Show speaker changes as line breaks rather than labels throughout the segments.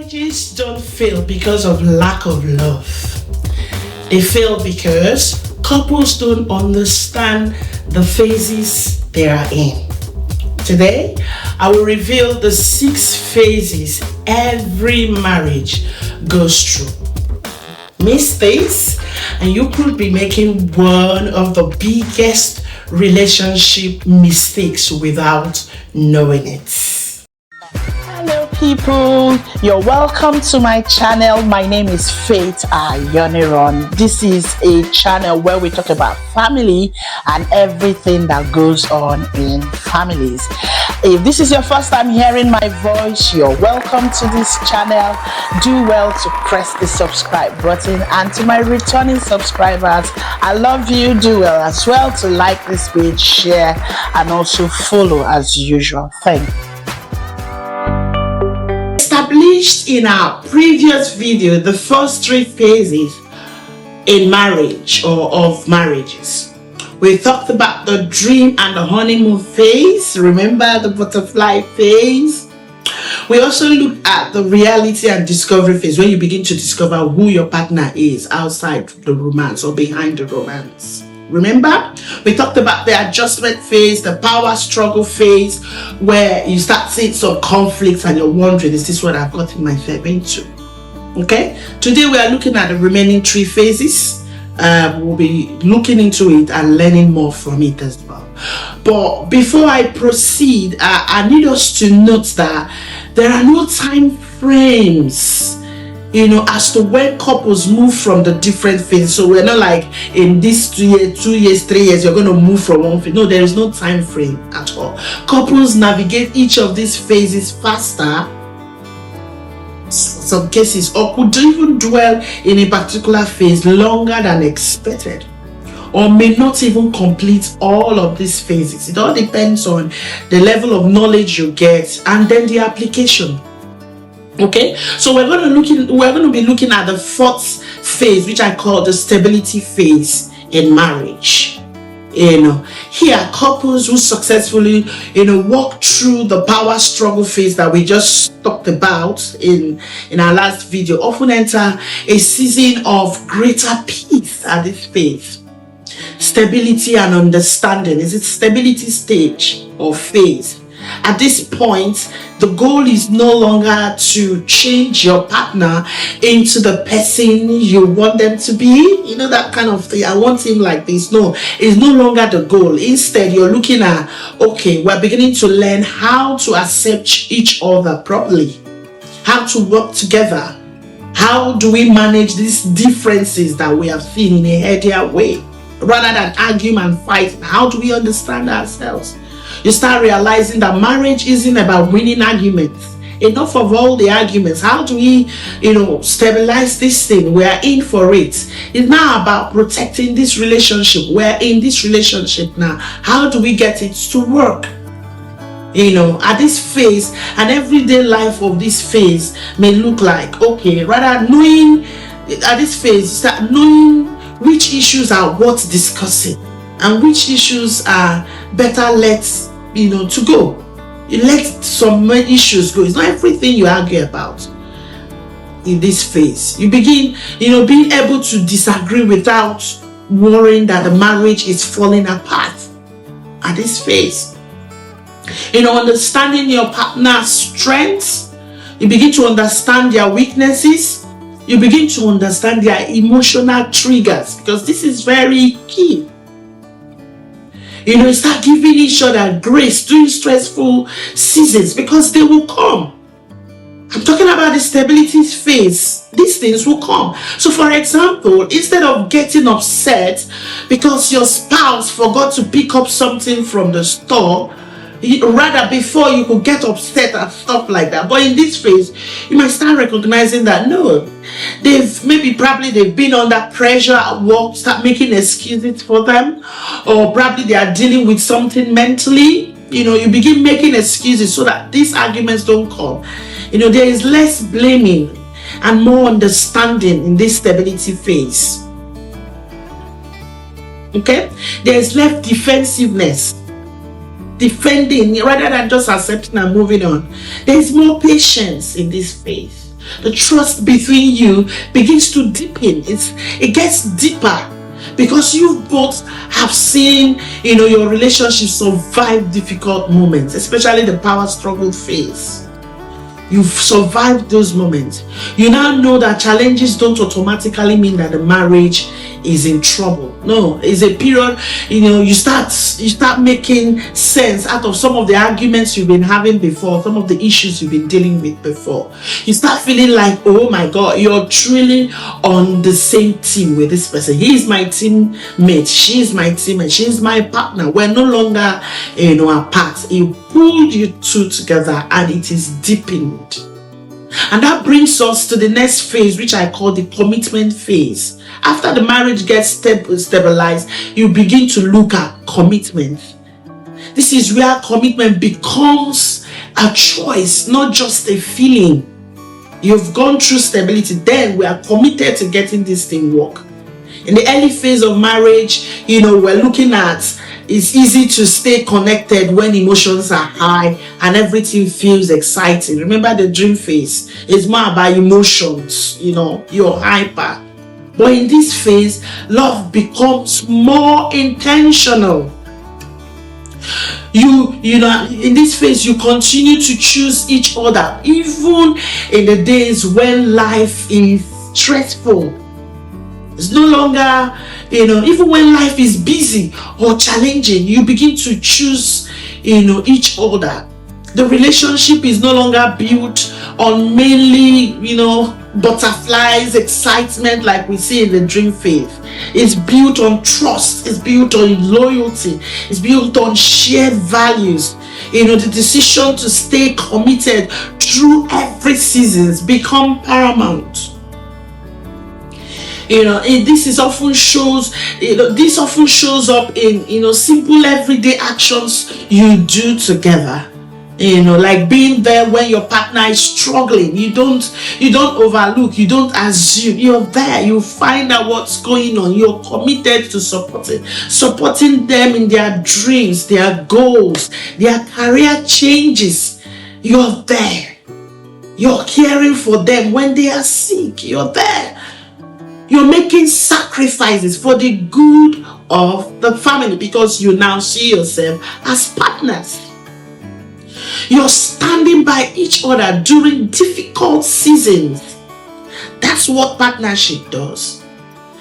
Marriages don't fail because of lack of love. They fail because couples don't understand the phases they are in. Today, I will reveal the 6 phases every marriage goes through. Miss this, and you could be making one of the biggest relationship mistakes without knowing it. Hello people, you're welcome to my channel. My name is Faith Ayoniron. This is a channel where we talk about family and everything that goes on in families. If this is your first time hearing my voice, you're welcome to this channel. Do well to press the subscribe button, and to my returning subscribers, I love you. Do well as well to like this page, share, and also follow as usual. Thank you. Established in our previous video the first 3 phases in marriage or of marriages. We talked about the dream and the honeymoon phase. Remember the butterfly phase? We also looked at the reality and discovery phase, when you begin to discover who your partner is outside the romance or behind the romance. Remember, we talked about the adjustment phase, the power struggle phase, where you start seeing some conflicts and you're wondering, is this what I've gotten myself into? Okay, today we are looking at the remaining 3 phases. We'll be looking into it and learning more from it as well. But before I proceed, I need us to note that there are no time frames, as to when couples move from the different phases. So we're not like in this 2 years, 2 years, 3 years, you're going to move from one phase. No, there is no time frame at all. Couples navigate each of these phases faster, some cases, or could even dwell in a particular phase longer than expected, or may not even complete all of these phases. It all depends on the level of knowledge you get and then the application. Okay, so we're going to be looking at the 4th phase, which I call the stability phase in marriage. Here couples who successfully walk through the power struggle phase that we just talked about in our last video often enter a season of greater peace at this phase. Stability and understanding is its stability stage or phase. At this point, the goal is no longer to change your partner into the person you want them to be. That kind of thing. I want him like this. No, it's no longer the goal. Instead, you're looking at, okay, we're beginning to learn how to accept each other properly, how to work together. How do we manage these differences that we have seen in a healthier way? Rather than argue and fight, how do we understand ourselves? You start realizing that marriage isn't about winning arguments. Enough of all the arguments. How do we, stabilize this thing? We are in for it. It's now about protecting this relationship. We're in this relationship now. How do we get it to work? At this phase, and everyday life of this phase may look like, okay, rather knowing, at this phase, start knowing which issues are worth discussing and which issues are better to go. You let some issues go. It's not everything you argue about in this phase. You begin, being able to disagree without worrying that the marriage is falling apart at this phase. Understanding your partner's strengths, you begin to understand their weaknesses, you begin to understand their emotional triggers, because this is very key. Start giving each other grace during stressful seasons, because they will come. I'm talking about the stability phase. These things will come. So for example, instead of getting upset because your spouse forgot to pick up something from the store, rather before you could get upset and stuff like that. But in this phase, you might start recognizing that no, they've been under pressure at work, start making excuses for them, or probably they are dealing with something mentally. You begin making excuses so that these arguments don't come. There is less blaming and more understanding in this stability phase. Okay, there is less defensiveness. defending rather than just accepting and moving on. There is more patience in this phase. the trust between you begins to deepen. It gets deeper because you both have seen, your relationship survive difficult moments, especially the power struggle phase. You've survived those moments. You now know that challenges don't automatically mean that the marriage is in trouble. No, it's a period, you start making sense out of some of the arguments you've been having before, some of the issues you've been dealing with before. You start feeling like, oh my God, you're truly on the same team with this person. He is my teammate, she is my teammate, she is my partner. We're no longer, apart. He pulled you two together and it is deepened. And that brings us to the next phase, which I call the commitment phase. After the marriage gets stabilized, you begin to look at commitment. This is where commitment becomes a choice, not just a feeling. You've gone through stability, then we are committed to getting this thing work. In the early phase of marriage, we're looking at, it's easy to stay connected when emotions are high and everything feels exciting. Remember the dream phase? It's more about emotions, you're hyper. But in this phase, love becomes more intentional. In this phase, you continue to choose each other, even in the days when life is stressful. It's no longer, even when life is busy or challenging, you begin to choose, each other. The relationship is no longer built on mainly, butterflies, excitement like we see in the dream phase. It's built on trust. It's built on loyalty. It's built on shared values. The decision to stay committed through every season become paramount. This often shows up in simple everyday actions you do together. Like being there when your partner is struggling. You don't overlook, you don't assume. You're there, you find out what's going on. You're committed to supporting them in their dreams, their goals, their career changes. You're there. You're caring for them when they are sick. You're there. You're making sacrifices for the good of the family because you now see yourself as partners. You're standing by each other during difficult seasons. That's what partnership does.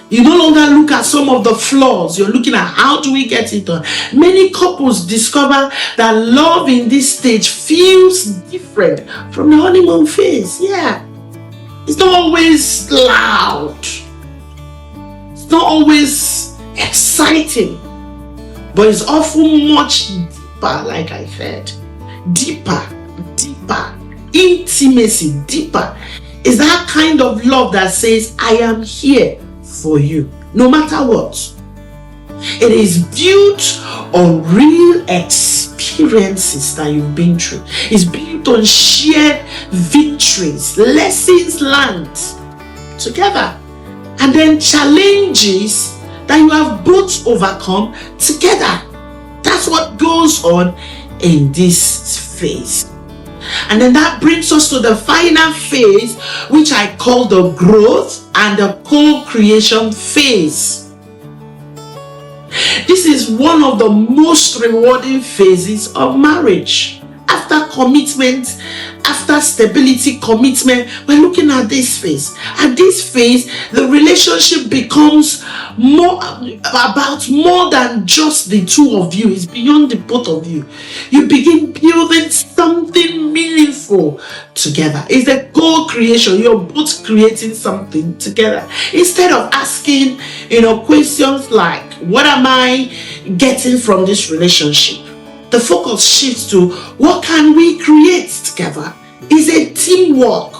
You no longer look at some of the flaws. You're looking at how do we get it done. Many couples discover that love in this stage feels different from the honeymoon phase. Yeah. It's not always loud. It's not always exciting. But it's often much deeper, like I said. Deeper, intimacy, deeper. Is that kind of love that says, I am here for you, no matter what. It is built on real experiences that you've been through. It's built on shared victories, lessons learned together, and then challenges that you have both overcome together. That's what goes on in this phase. And then that brings us to the final phase, which I call the growth and the co-creation phase. This is one of the most rewarding phases of marriage. After commitment, after stability, commitment, we're looking at this phase. At this phase, the relationship becomes more than just the two of you. It's beyond the both of you. You begin building something meaningful together. It's a co-creation. You're both creating something together. Instead of asking, questions like, what am I getting from this relationship? The focus shifts to, what can we create together? Is a teamwork.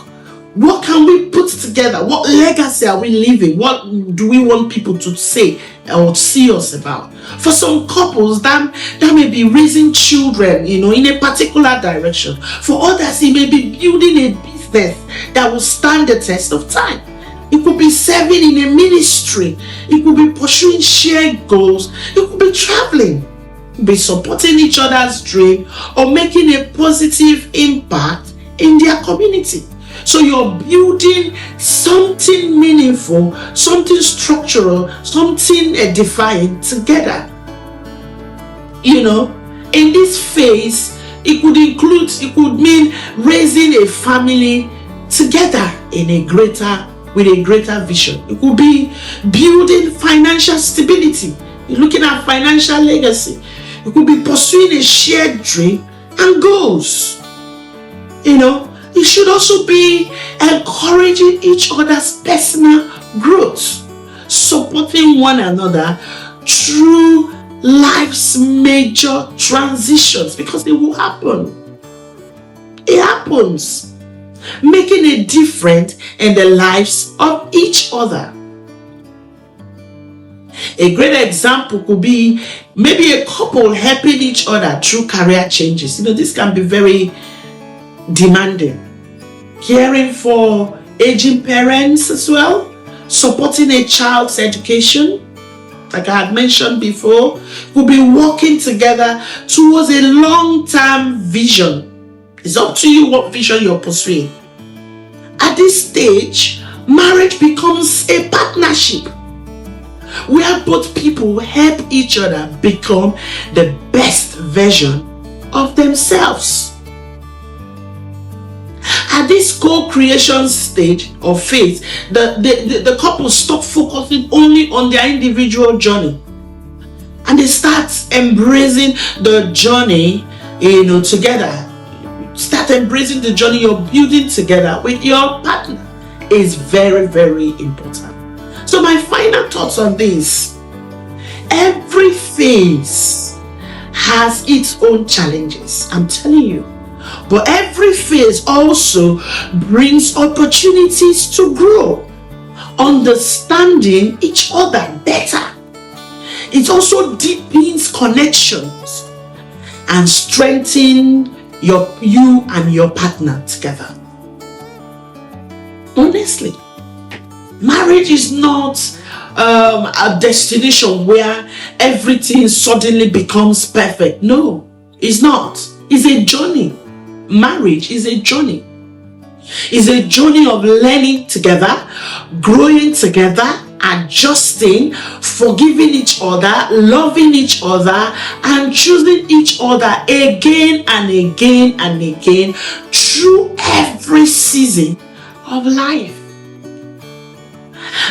What can we put together? What legacy are we leaving? What do we want people to say or see us about? For some couples, that may be raising children, in a particular direction. For others, it may be building a business that will stand the test of time. It could be serving in a ministry. It could be pursuing shared goals. It could be traveling. Be supporting each other's dream or making a positive impact in their community. So you're building something meaningful, something structural, something edifying together. You know, in this phase, it could mean raising a family together with a greater vision. It could be building financial stability. You're looking at financial legacy. It could be pursuing a shared dream and goals. You know, it should also be encouraging each other's personal growth, supporting one another through life's major transitions, because it will happen. It happens. Making a difference in the lives of each other. A great example could be maybe a couple helping each other through career changes. You know, this can be very demanding. Caring for aging parents as well. Supporting a child's education. Like I had mentioned before, we'll be working together towards a long-term vision. It's up to you what vision you're pursuing. At this stage, marriage becomes a partnership where both people help each other become the best version of themselves. At this co-creation stage of phase, the couple stop focusing only on their individual journey, and they start embracing the journey, together. Start embracing the journey you're building together with your partner. Is very, very important. So my final thoughts on this: every phase has its own challenges, I'm telling you. But every phase also brings opportunities to grow, understanding each other better. It also deepens connections and strengthens you and your partner together. Honestly, marriage is not a destination where everything suddenly becomes perfect. No, it's not. It's a journey. Marriage is a journey. It's a journey of learning together, growing together, adjusting, forgiving each other, loving each other, and choosing each other again and again and again through every season of life.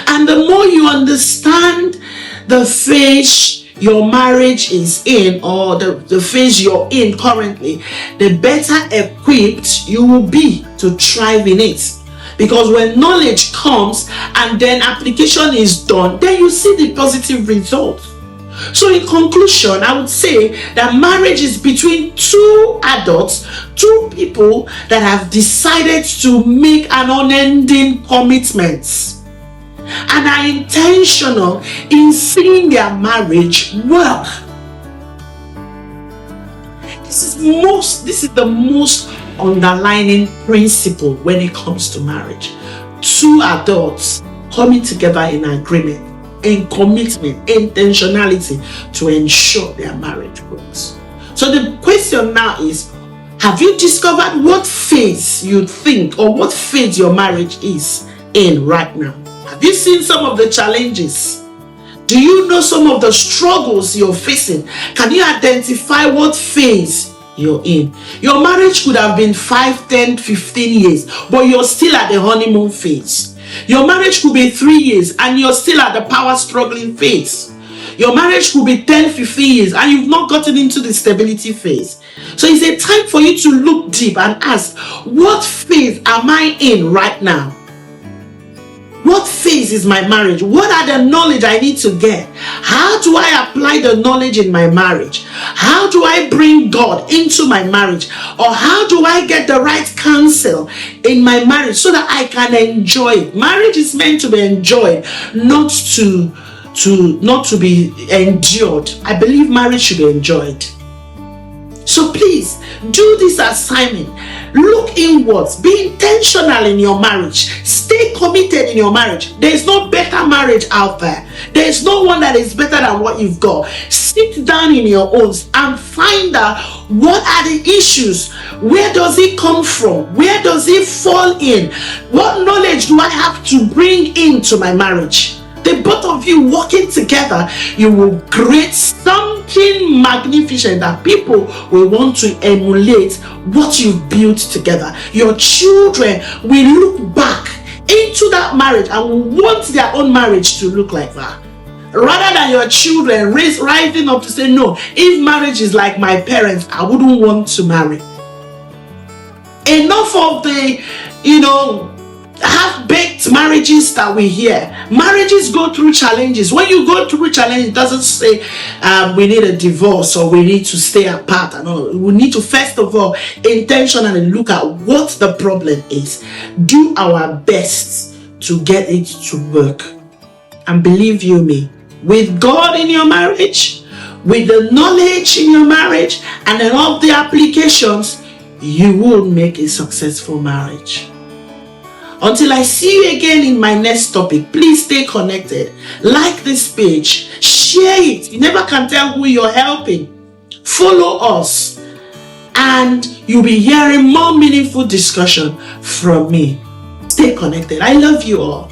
And the more you understand the phase your marriage is in, or the phase you're in currently, the better equipped you will be to thrive in it. Because when knowledge comes and then application is done, then you see the positive results. So in conclusion, I would say that marriage is between two adults, two people that have decided to make an unending commitment and are intentional in seeing their marriage work. This is the most underlying principle when it comes to marriage. Two adults coming together in agreement, in commitment, intentionality to ensure their marriage works. So the question now is, have you discovered what phase you think, or what phase your marriage is in right now? Have you seen some of the challenges? Do you know some of the struggles you're facing? Can you identify what phase you're in? Your marriage could have been 5, 10, 15 years, but you're still at the honeymoon phase. Your marriage could be 3 years and you're still at the power struggling phase. Your marriage could be 10, 15 years and you've not gotten into the stability phase. So it's a time for you to look deep and ask, what phase am I in right now? What phase is my marriage? What are the knowledge I need to get? How do I apply the knowledge in my marriage? How do I bring God into my marriage? Or how do I get the right counsel in my marriage so that I can enjoy it? Marriage is meant to be enjoyed, not to be endured. I believe marriage should be enjoyed. So please do this assignment. Look inwards. Be intentional in your marriage. Stay committed in your marriage. There is no better marriage out there. There is no one that is better than what you've got. Sit down in your own and find out what are the issues. Where does it come from? Where does it fall in? What knowledge do I have to bring into my marriage? The both of you working together, you will create something magnificent that people will want to emulate what you've built together. Your children will look back into that marriage and will want their own marriage to look like that. Rather than your children rising up to say, no, if marriage is like my parents, I wouldn't want to marry. Enough of the, half-baked marriages that we hear. Marriages go through challenges. When you go through a challenge, it doesn't say we need a divorce or we need to stay apart. We need to first of all intentionally look at what the problem is. Do our best to get it to work. And believe you me, with God in your marriage, with the knowledge in your marriage, and then all the applications, you will make a successful marriage. Until I see you again in my next topic, please stay connected. Like this page, share it. You never can tell who you're helping. Follow us, and you'll be hearing more meaningful discussion from me. Stay connected. I love you all.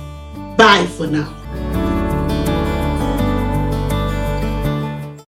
Bye for now.